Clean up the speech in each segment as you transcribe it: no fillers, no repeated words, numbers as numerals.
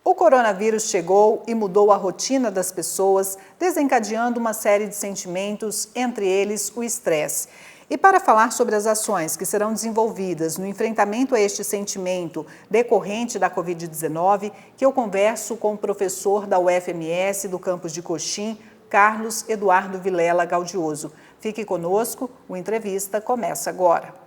O coronavírus chegou e mudou a rotina das pessoas, desencadeando uma série de sentimentos, entre eles o estresse. E para falar sobre as ações que serão desenvolvidas no enfrentamento a este sentimento decorrente da Covid-19, que eu converso com o professor da UFMS do campus de Coxim, Carlos Eduardo Vilela Gaudioso. Fique conosco, o Entrevista começa agora.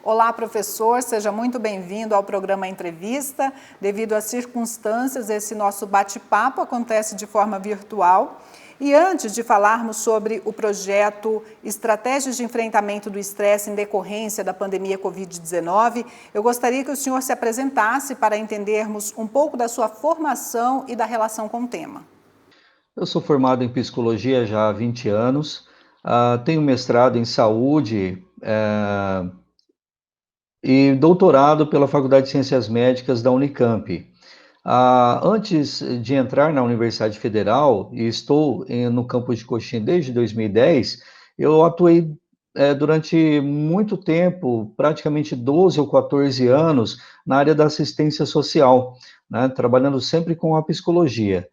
Olá, professor, seja muito bem-vindo ao programa Entrevista. Devido às circunstâncias, esse nosso bate-papo acontece de forma virtual. E antes de falarmos sobre o projeto Estratégias de Enfrentamento do Estresse em Decorrência da Pandemia Covid-19, eu gostaria que o senhor se apresentasse para entendermos um pouco da sua formação e da relação com o tema. Eu sou formado em Psicologia já há 20 anos, tenho mestrado em Saúde, e doutorado pela Faculdade de Ciências Médicas da Unicamp. Antes de entrar na Universidade Federal, e estou no campus de Coxim desde 2010, eu atuei durante muito tempo, praticamente 12 ou 14 anos, na área da assistência social, né, trabalhando sempre com a psicologia.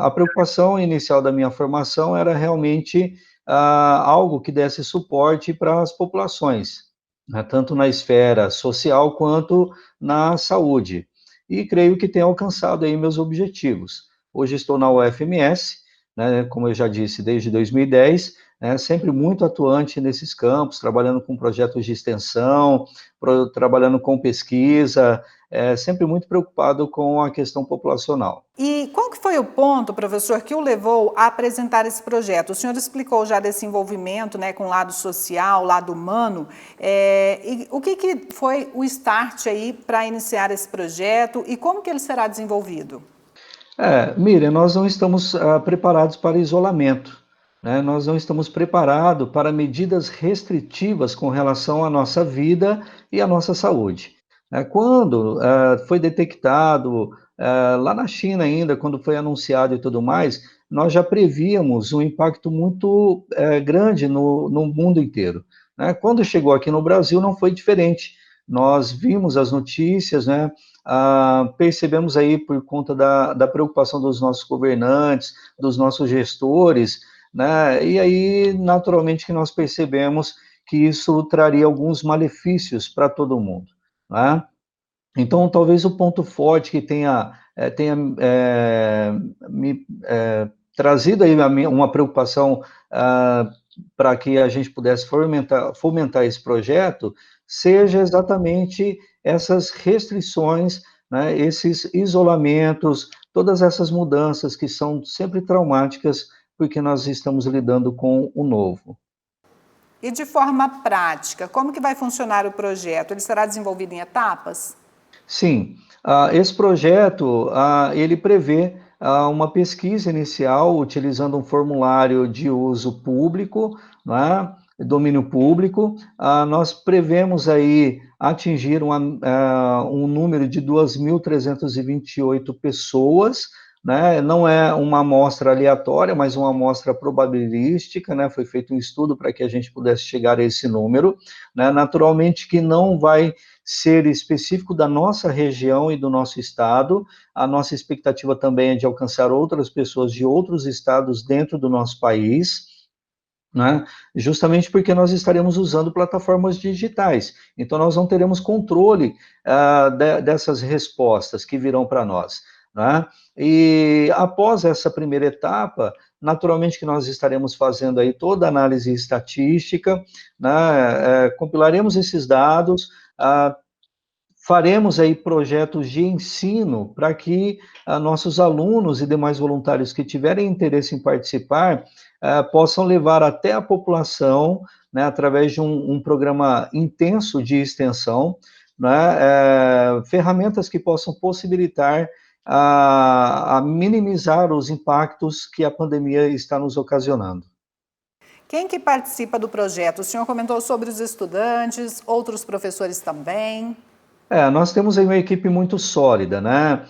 A preocupação inicial da minha formação era realmente algo que desse suporte para as populações, né, tanto na esfera social quanto na saúde. E creio que tenho alcançado aí meus objetivos. Hoje estou na UFMS, né, como eu já disse, desde 2010, né, sempre muito atuante nesses campos, trabalhando com projetos de extensão, trabalhando com pesquisa, sempre muito preocupado com a questão populacional. E qual que foi o ponto, professor, que o levou a apresentar esse projeto? O senhor explicou já desse envolvimento, né, com o lado social, o lado humano. E o que foi o start aí para iniciar esse projeto e como que ele será desenvolvido? Miriam, nós não estamos preparados para isolamento, né? Nós não estamos preparados para medidas restritivas com relação à nossa vida e à nossa saúde. Quando foi detectado, lá na China ainda, quando foi anunciado e tudo mais, nós já prevíamos um impacto muito grande no mundo inteiro, né? Quando chegou aqui no Brasil não foi diferente. Nós vimos as notícias, né? Percebemos aí, por conta da preocupação dos nossos governantes, dos nossos gestores, né? E aí, naturalmente, que nós percebemos que isso traria alguns malefícios para todo mundo, né? Então, talvez o ponto forte que tenha me trazido aí uma preocupação para que a gente pudesse fomentar esse projeto, seja exatamente essas restrições, né, esses isolamentos, todas essas mudanças que são sempre traumáticas, porque nós estamos lidando com o novo. E de forma prática, como que vai funcionar o projeto? Ele será desenvolvido em etapas? Sim, esse projeto, ele prevê uma pesquisa inicial utilizando um formulário de uso público, né, domínio público. Nós prevemos aí atingir um número de 2.328 pessoas, né, não é uma amostra aleatória, mas uma amostra probabilística, né, foi feito um estudo para que a gente pudesse chegar a esse número, né, naturalmente que não vai ser específico da nossa região e do nosso estado. A nossa expectativa também é de alcançar outras pessoas de outros estados dentro do nosso país, né? Justamente porque nós estaremos usando plataformas digitais. Então, nós não teremos controle dessas respostas que virão para nós, né? E após essa primeira etapa, naturalmente que nós estaremos fazendo aí toda a análise estatística, né? Compilaremos esses dados, faremos aí projetos de ensino para que nossos alunos e demais voluntários que tiverem interesse em participar possam levar até a população, né, através de um programa intenso de extensão, né, ferramentas que possam possibilitar a minimizar os impactos que a pandemia está nos ocasionando. Quem que participa do projeto? O senhor comentou sobre os estudantes, outros professores também. Nós temos aí uma equipe muito sólida, né?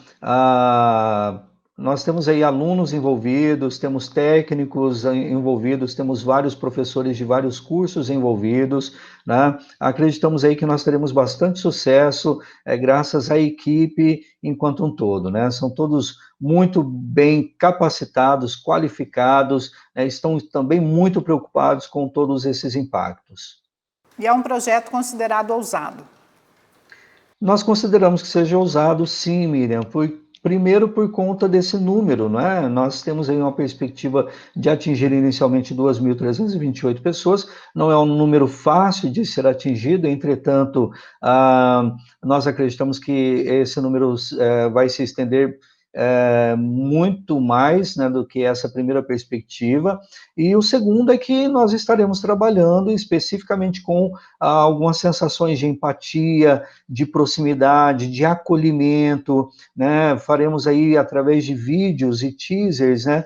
Nós temos aí alunos envolvidos, temos técnicos envolvidos, temos vários professores de vários cursos envolvidos, né? Acreditamos aí que nós teremos bastante sucesso, graças à equipe enquanto um todo, né? São todos muito bem capacitados, qualificados, né? Estão também muito preocupados com todos esses impactos. E é um projeto considerado ousado. Nós consideramos que seja ousado, sim, Miriam, primeiro por conta desse número, não é? Nós temos aí uma perspectiva de atingir inicialmente 2.328 pessoas, não é um número fácil de ser atingido, entretanto, nós acreditamos que esse número vai se estender muito mais, né, do que essa primeira perspectiva, e o segundo é que nós estaremos trabalhando especificamente com algumas sensações de empatia, de proximidade, de acolhimento, né? Faremos aí através de vídeos e teasers, né,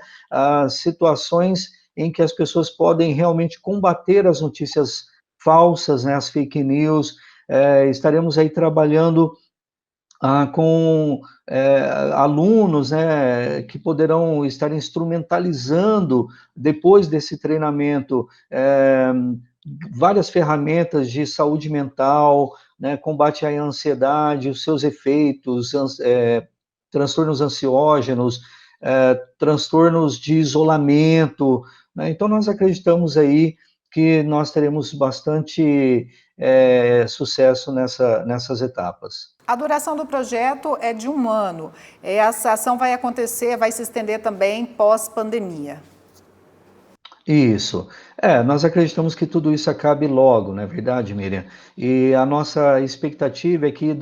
situações em que as pessoas podem realmente combater as notícias falsas, né, as fake news. Estaremos aí trabalhando com alunos, né, que poderão estar instrumentalizando, depois desse treinamento, várias ferramentas de saúde mental, né, combate à ansiedade, os seus efeitos, transtornos ansiógenos, transtornos de isolamento, né? Então, nós acreditamos aí que nós teremos bastante sucesso nessas etapas. A duração do projeto é de 1 ano. Essa ação vai acontecer, vai se estender também pós-pandemia. Isso. Nós acreditamos que tudo isso acabe logo, não é verdade, Miriam? E a nossa expectativa é que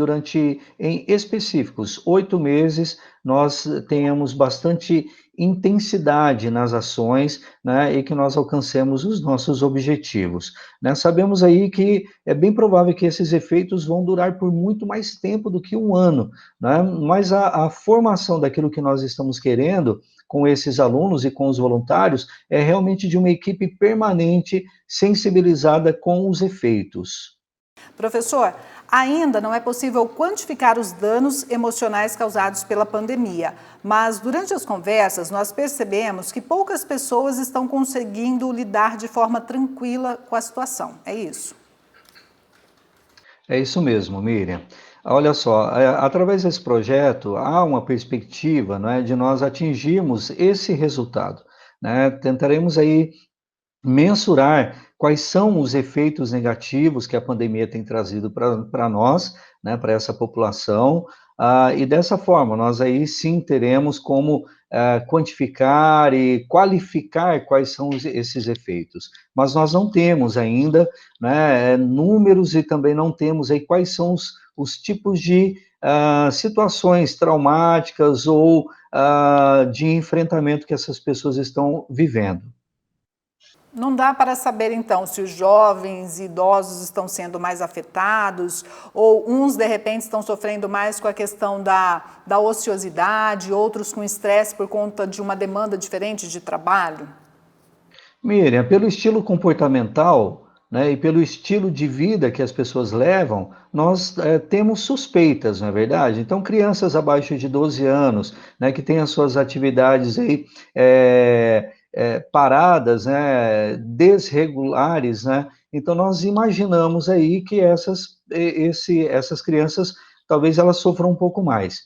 em específicos, 8 meses, nós tenhamos bastante intensidade nas ações, né, e que nós alcancemos os nossos objetivos, né? Sabemos aí que é bem provável que esses efeitos vão durar por muito mais tempo do que 1 ano, né? Mas a formação daquilo que nós estamos querendo com esses alunos e com os voluntários é realmente de uma equipe permanente, sensibilizada com os efeitos. Professor, ainda não é possível quantificar os danos emocionais causados pela pandemia, mas durante as conversas nós percebemos que poucas pessoas estão conseguindo lidar de forma tranquila com a situação. É isso? É isso mesmo, Miriam. Olha só, através desse projeto há uma perspectiva, não é, de nós atingirmos esse resultado, né? Tentaremos aí mensurar quais são os efeitos negativos que a pandemia tem trazido para nós, né, para essa população, e dessa forma nós aí sim teremos como quantificar e qualificar quais são esses efeitos. Mas nós não temos ainda, né, números e também não temos aí quais são os tipos de situações traumáticas ou de enfrentamento que essas pessoas estão vivendo. Não dá para saber, então, se os jovens e idosos estão sendo mais afetados, ou uns, de repente, estão sofrendo mais com a questão da ociosidade, outros com estresse por conta de uma demanda diferente de trabalho? Miriam, pelo estilo comportamental, né, e pelo estilo de vida que as pessoas levam, nós temos suspeitas, não é verdade? Então, crianças abaixo de 12 anos, né, que têm as suas atividades aí paradas, né, desregulares, né? Então, nós imaginamos aí que essas crianças, talvez elas sofram um pouco mais.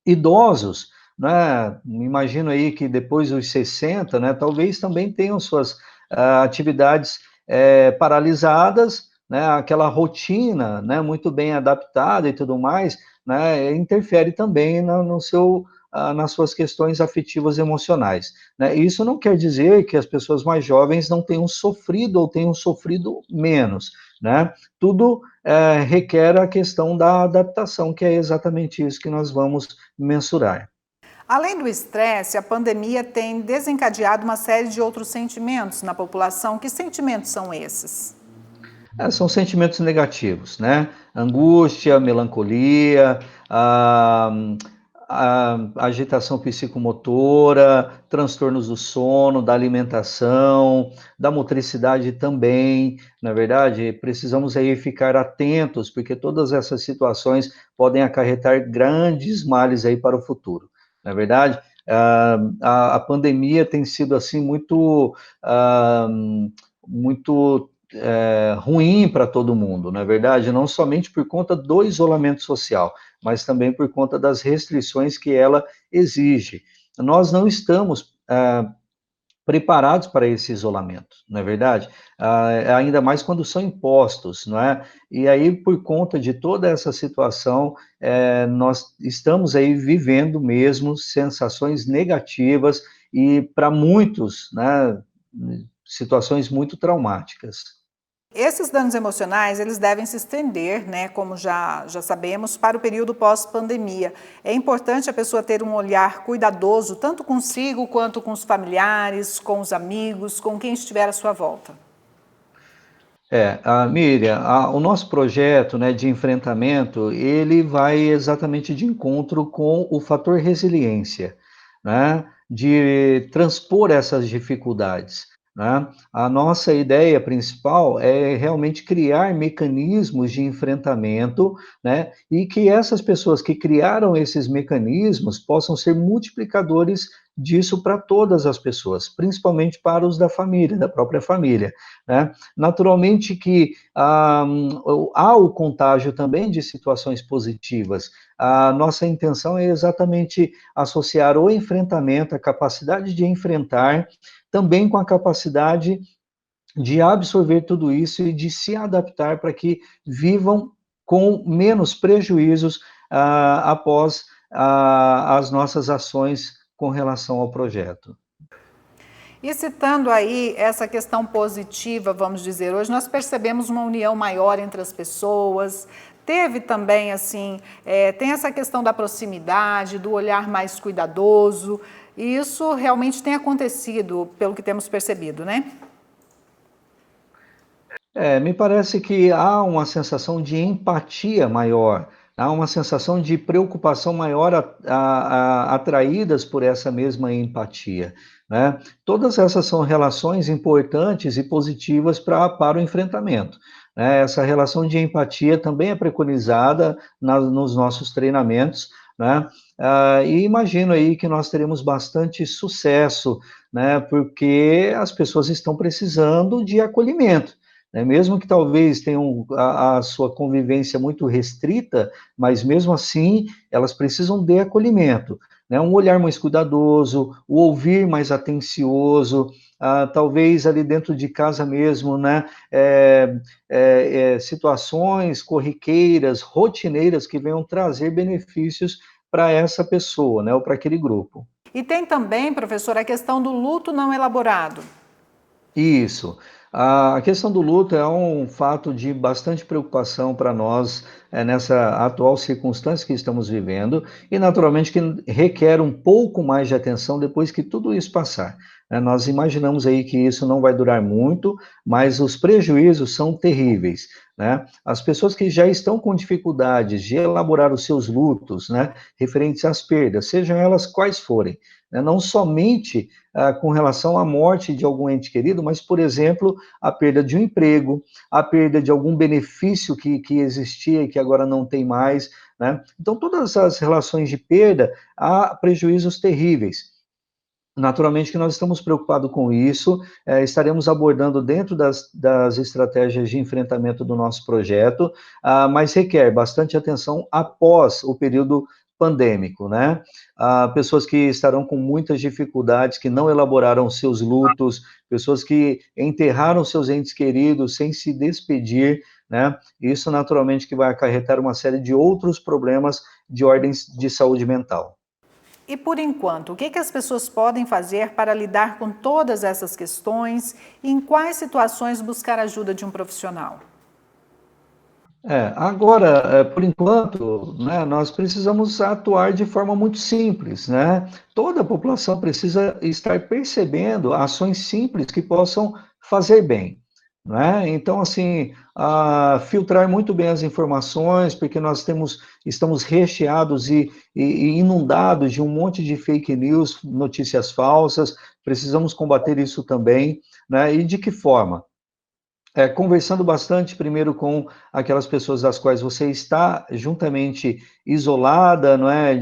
Idosos, né, imagino aí que depois dos 60, né, talvez também tenham suas atividades paralisadas, né, aquela rotina, né, muito bem adaptada e tudo mais, né, interfere também nas suas questões afetivas e emocionais, né? Isso não quer dizer que as pessoas mais jovens não tenham sofrido ou tenham sofrido menos, né? Tudo requer a questão da adaptação, que é exatamente isso que nós vamos mensurar. Além do estresse, a pandemia tem desencadeado uma série de outros sentimentos na população. Que sentimentos são esses? São sentimentos negativos, né? Angústia, melancolia, a agitação psicomotora, transtornos do sono, da alimentação, da motricidade também, na verdade, precisamos aí ficar atentos, porque todas essas situações podem acarretar grandes males aí para o futuro, na verdade. A pandemia tem sido assim muito ruim para todo mundo, na verdade, não somente por conta do isolamento social, mas também por conta das restrições que ela exige. Nós não estamos preparados para esse isolamento, não é verdade? Ainda mais quando são impostos, não é? E aí, por conta de toda essa situação, nós estamos aí vivendo mesmo sensações negativas e, para muitos, né, situações muito traumáticas. Esses danos emocionais, eles devem se estender, né, como já sabemos, para o período pós-pandemia. É importante a pessoa ter um olhar cuidadoso, tanto consigo quanto com os familiares, com os amigos, com quem estiver à sua volta. Miriam, o nosso projeto, né, de enfrentamento, ele vai exatamente de encontro com o fator resiliência, né, de transpor essas dificuldades, né. A nossa ideia principal é realmente criar mecanismos de enfrentamento, né, e que essas pessoas que criaram esses mecanismos possam ser multiplicadores disso para todas as pessoas, principalmente para os da família, da própria família, né. Naturalmente que há o contágio também de situações positivas. A nossa intenção é exatamente associar o enfrentamento, a capacidade de enfrentar, também com a capacidade de absorver tudo isso e de se adaptar para que vivam com menos prejuízos após as nossas ações com relação ao projeto. E citando aí essa questão positiva, vamos dizer, hoje nós percebemos uma união maior entre as pessoas. Teve também, assim, tem essa questão da proximidade, do olhar mais cuidadoso, e isso realmente tem acontecido, pelo que temos percebido, né? Me parece que há uma sensação de empatia maior, há uma sensação de preocupação maior atraídas por essa mesma empatia, né? Todas essas são relações importantes e positivas para o enfrentamento, né? Essa relação de empatia também é preconizada nos nossos treinamentos, né? E imagino aí que nós teremos bastante sucesso, né? Porque as pessoas estão precisando de acolhimento, né? Mesmo que talvez tenham a sua convivência muito restrita, mas mesmo assim elas precisam de acolhimento, né? Um olhar mais cuidadoso, o ouvir mais atencioso, talvez ali dentro de casa mesmo, né? Situações corriqueiras, rotineiras que venham trazer benefícios para essa pessoa, né? Ou para aquele grupo. E tem também, professor, a questão do luto não elaborado. Isso. A questão do luto é um fato de bastante preocupação para nós, nessa atual circunstância que estamos vivendo, e naturalmente que requer um pouco mais de atenção depois que tudo isso passar, né? Nós imaginamos aí que isso não vai durar muito, mas os prejuízos são terríveis, né? As pessoas que já estão com dificuldades de elaborar os seus lutos, né, referentes às perdas, sejam elas quais forem, né, não somente com relação à morte de algum ente querido, mas, por exemplo, a perda de um emprego, a perda de algum benefício que existia e que agora não tem mais, né? Então, todas as relações de perda, há prejuízos terríveis. Naturalmente que nós estamos preocupados com isso, estaremos abordando dentro das estratégias de enfrentamento do nosso projeto, mas requer bastante atenção após o período pandêmico, né? Pessoas que estarão com muitas dificuldades, que não elaboraram seus lutos, pessoas que enterraram seus entes queridos sem se despedir, né? Isso naturalmente que vai acarretar uma série de outros problemas de ordens de saúde mental. E por enquanto, o que as pessoas podem fazer para lidar com todas essas questões e em quais situações buscar ajuda de um profissional? Agora, por enquanto, né, nós precisamos atuar de forma muito simples, né? Toda a população precisa estar percebendo ações simples que possam fazer bem. não é? Então, assim, filtrar muito bem as informações, porque estamos recheados e inundados de um monte de fake news, notícias falsas, precisamos combater isso também, né? E de que forma? Conversando bastante primeiro com aquelas pessoas das quais você está juntamente isolada, não é?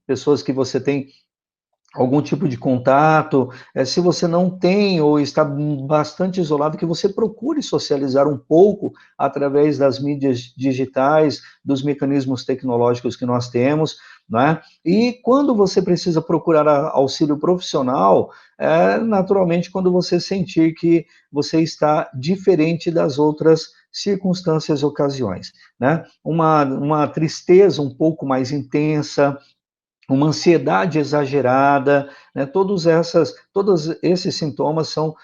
Pessoas que você tem algum tipo de contato, se você não tem ou está bastante isolado, que você procure socializar um pouco através das mídias digitais, dos mecanismos tecnológicos que nós temos, né? E quando você precisa procurar auxílio profissional, naturalmente quando você sentir que você está diferente das outras circunstâncias e ocasiões, né? Uma tristeza um pouco mais intensa, uma ansiedade exagerada, né? Todos esses sintomas são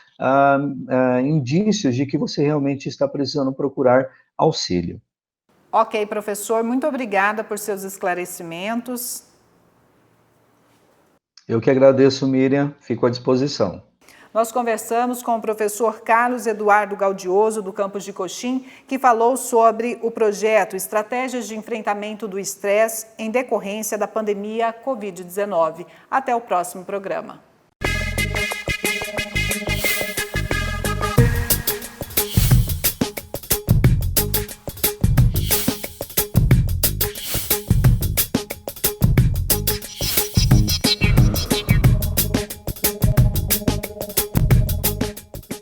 indícios de que você realmente está precisando procurar auxílio. Ok, professor, muito obrigada por seus esclarecimentos. Eu que agradeço, Miriam, fico à disposição. Nós conversamos com o professor Carlos Eduardo Gaudioso, do campus de Coxim, que falou sobre o projeto Estratégias de Enfrentamento do Estresse em decorrência da pandemia Covid-19. Até o próximo programa.